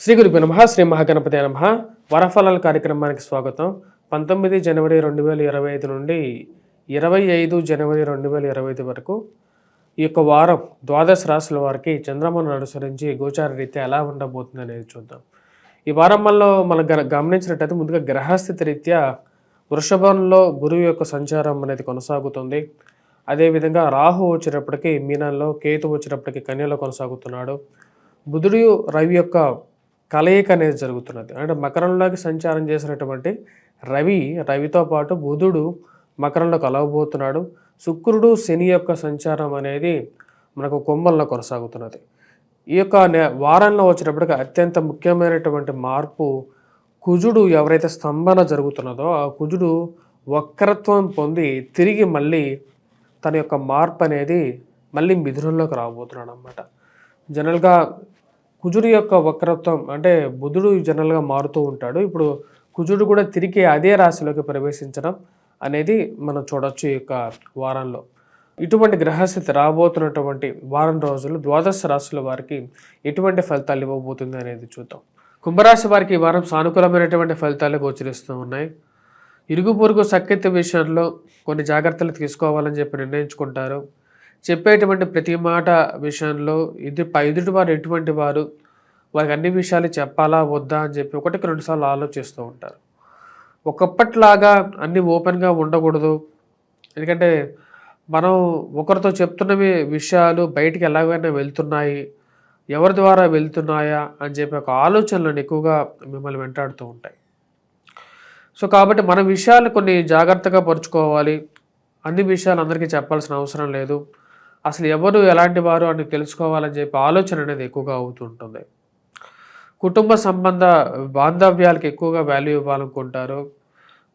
శ్రీ గురుభ్యో నమః. శ్రీ మహాగణపతే నమః. వరఫలాల కార్యక్రమానికి స్వాగతం. 19 జనవరి 2025 నుండి 25 జనవరి 2025 వరకు ఈ యొక్క వారం ద్వాదశ రాశుల వారికి చంద్రమాను అనుసరించి గోచార రీత్యా ఎలా ఉండబోతుంది అనేది చూద్దాం. ఈ వారం మనం గమనించినట్టయితే ముందుగా గ్రహస్థితి రీత్యా వృషభంలో గురువు యొక్క సంచారం అనేది కొనసాగుతుంది. అదేవిధంగా రాహు వచ్చేటప్పటికి మీనంలో, కేతు వచ్చేటప్పటికి కన్యలో కొనసాగుతున్నాడు. బుధుడు రవి యొక్క కలయిక అనేది జరుగుతున్నది. అంటే మకరంలోకి సంచారం చేసినటువంటి రవితో పాటు బుధుడు మకరంలో కలవబోతున్నాడు. శుక్రుడు శని యొక్క సంచారం అనేది మనకు కుంభంలో కొనసాగుతున్నది. ఈ యొక్క వారంలో వచ్చేటప్పటికి అత్యంత ముఖ్యమైనటువంటి మార్పు, కుజుడు ఎవరైతే స్తంభన జరుగుతున్నదో ఆ కుజుడు వక్రత్వం పొంది తిరిగి మళ్ళీ తన యొక్క మార్పు అనేది మళ్ళీ మిథునంలోకి రాబోతున్నాడు అన్నమాట. జనరల్గా కుజుడు యొక్క వక్రత్వం అంటే బుధుడు జనరల్గా మారుతూ ఉంటాడు. ఇప్పుడు కుజుడు కూడా తిరిగి అదే రాశిలోకి ప్రవేశించడం అనేది మనం చూడొచ్చు ఈ యొక్క వారంలో. ఇటువంటి గ్రహస్థితి రాబోతున్నటువంటి వారం రోజులు ద్వాదశ రాశుల వారికి ఎటువంటి ఫలితాలు ఇవ్వబోతుంది అనేది చూద్దాం. కుంభరాశి వారికి ఈ వారం సానుకూలమైనటువంటి ఫలితాలు గోచరిస్తూ ఉన్నాయి. ఇరుగు పొరుగు సఖ్యత విషయంలో కొన్ని జాగ్రత్తలు తీసుకోవాలని చెప్పి నిర్ణయించుకుంటారు. చెప్పేటువంటి ప్రతి మాట విషయంలో ఎదుటివారు ఎటువంటి వారు, వారికి అన్ని విషయాలు చెప్పాలా వద్దా అని చెప్పి 1-2 సార్లు ఆలోచిస్తూ ఉంటారు. ఒకప్పట్లాగా అన్నీ ఓపెన్గా ఉండకూడదు. ఎందుకంటే మనం ఒకరితో చెప్తున్నవి విషయాలు బయటికి ఎలాగైనా వెళ్తున్నాయి, ఎవరి ద్వారా వెళ్తున్నాయా అని చెప్పి ఒక ఆలోచనలను ఎక్కువగా మిమ్మల్ని వెంటాడుతూ ఉంటాయి. సో కాబట్టి మన విషయాలు కొన్ని జాగ్రత్తగా పరుచుకోవాలి. అన్ని విషయాలు అందరికీ చెప్పాల్సిన అవసరం లేదు. అసలు ఎవరు ఎలాంటి వారు అని తెలుసుకోవాలని చెప్పి ఆలోచన అనేది ఎక్కువగా అవుతుంటుంది. కుటుంబ సంబంధ బాంధవ్యాలకు ఎక్కువగా వాల్యూ ఇవ్వాలనుకుంటారు.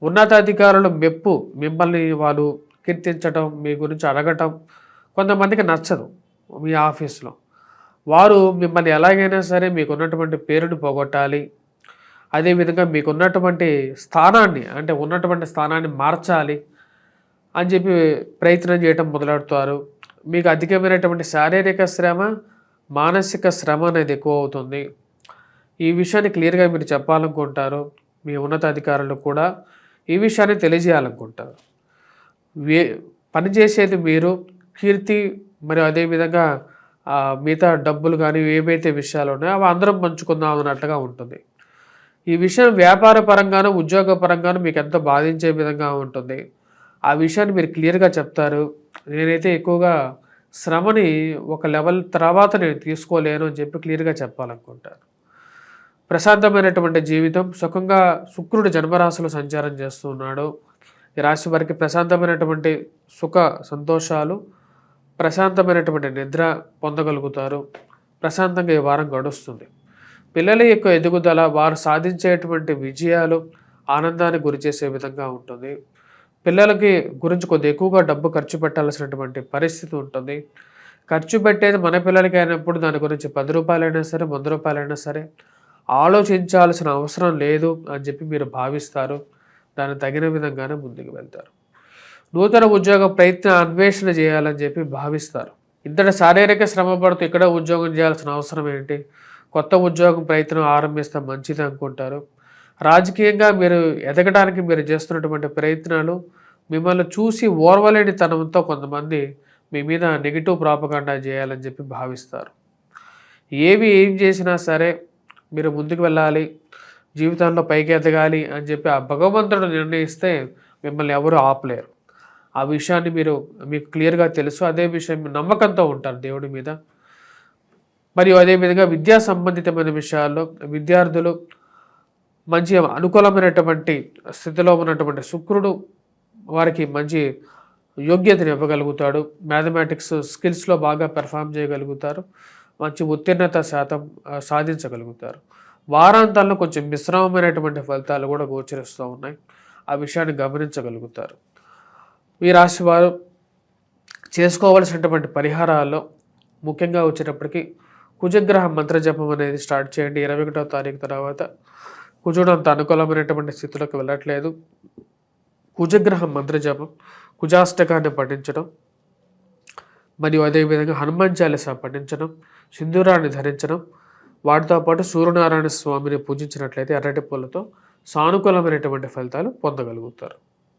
ఉన్నతాధికారుల మెప్పు, మిమ్మల్ని వాళ్ళు కీర్తించడం, మీ గురించి అడగటం కొంతమందికి నచ్చదు. మీ ఆఫీస్లో వారు మిమ్మల్ని ఎలాగైనా సరే మీకున్నటువంటి పేరుని పోగొట్టాలి, అదేవిధంగా మీకున్నటువంటి స్థానాన్ని మార్చాలి అని చెప్పి ప్రయత్నం చేయటం మొదలెడతారు. మీకు అధికమైనటువంటి శారీరక శ్రమ, మానసిక శ్రమ అనేది ఎక్కువ అవుతుంది. ఈ విషయాన్ని క్లియర్గా మీరు చెప్పాలనుకుంటారు. మీ ఉన్నతాధికారులు కూడా ఈ విషయాన్ని తెలియజేయాలనుకుంటారు. పనిచేసేది మీరు, కీర్తి మరియు అదేవిధంగా మిగతా డబ్బులు కానీ ఏవైతే విషయాలు ఉన్నాయో అవి అందరం పంచుకుందాం అన్నట్టుగా ఉంటుంది. ఈ విషయం వ్యాపార పరంగాను, ఉద్యోగ పరంగాను మీకు ఎంతో బాధించే విధంగా ఉంటుంది. ఆ విషయాన్ని మీరు క్లియర్గా చెప్తారు. నేనైతే ఎక్కువగా శ్రమని ఒక లెవెల్ తర్వాత నేను తీసుకోలేను అని చెప్పి క్లియర్గా చెప్పాలనుకుంటాను. ప్రశాంతమైనటువంటి జీవితం, సుఖంగా శుక్రుడు జన్మరాశిలో సంచారం చేస్తున్నాడు. ఈ రాశి వారికి ప్రశాంతమైనటువంటి సుఖ సంతోషాలు, ప్రశాంతమైనటువంటి నిద్ర పొందగలుగుతారు. ప్రశాంతంగా ఈ వారం గడుస్తుంది. పిల్లల యొక్క ఎదుగుదల, వారు సాధించేటువంటి విజయాలు ఆనందాన్ని గురిచేసే విధంగా ఉంటుంది. పిల్లలకి గురించి కొద్ది ఎక్కువగా డబ్బు ఖర్చు పెట్టాల్సినటువంటి పరిస్థితి ఉంటుంది. ఖర్చు పెట్టేది మన పిల్లలకి అయినప్పుడు దాని గురించి 10 రూపాయలైనా సరే, 100 రూపాయలైనా సరే ఆలోచించాల్సిన అవసరం లేదు అని చెప్పి మీరు భావిస్తారు. దానికి తగిన విధంగానే ముందుకు వెళ్తారు. నూతన ఉద్యోగ అన్వేషణ చేయాలని చెప్పి భావిస్తారు. ఇంతటి శారీరక శ్రమ పడుతూ ఇక్కడ ఉద్యోగం చేయాల్సిన అవసరం ఏంటి, కొత్త ఉద్యోగం ప్రయత్నం ఆరంభిస్తే మంచిది అనుకుంటారు. రాజకీయంగా మీరు ఎదగడానికి మీరు చేస్తున్నటువంటి ప్రయత్నాలు మిమ్మల్ని చూసి ఓర్వలేని తనంతో కొంతమంది మీ మీద నెగిటివ్ ప్రాపగాండా చేయాలని చెప్పి భావిస్తారు. ఏం చేసినా సరే మీరు ముందుకు వెళ్ళాలి, జీవితంలో పైకి ఎదగాలి అని చెప్పి ఆ భగవంతుడు నిర్ణయిస్తే మిమ్మల్ని ఎవరు ఆపలేరు. ఆ విషయాన్ని మీకు క్లియర్గా తెలుసు. అదే విషయం నమ్మకంతో ఉంటారు దేవుడి మీద. మరియు అదేవిధంగా విద్యా సంబంధితమైన విషయాల్లో విద్యార్థులు మంచి అనుకూలమైనటువంటి స్థితిలో ఉన్నటువంటి శుక్రుడు వారికి మంచి యోగ్యతను ఇవ్వగలుగుతాడు. మ్యాథమెటిక్స్ స్కిల్స్లో బాగా పెర్ఫామ్ చేయగలుగుతారు. మంచి ఉత్తీర్ణత శాతం సాధించగలుగుతారు. వారాంతాల్లో కొంచెం మిశ్రమమైనటువంటి ఫలితాలు కూడా గోచరిస్తూ ఉన్నాయి. ఆ విషయాన్ని గమనించగలుగుతారు. ఈ రాశి వారు చేసుకోవలసినటువంటి పరిహారాల్లో ముఖ్యంగా వచ్చేటప్పటికి కుజగ్రహ మంత్రజపం అనేది స్టార్ట్ చేయండి. 21వ తారీఖు తర్వాత కుజుడు అంత అనుకూలమైనటువంటి స్థితిలోకి వెళ్ళట్లేదు. కుజగ్రహ మంత్రజపం, కుజాష్టకాన్ని పఠించడం, మరియు అదేవిధంగా హనుమాన్ చాలీసా పఠించడం, సింధూరాన్ని ధరించడం, వాటితో పాటు సూర్యనారాయణ స్వామిని పూజించినట్లయితే ఎర్రటి పూలతో సానుకూలమైనటువంటి ఫలితాలు పొందగలుగుతారు.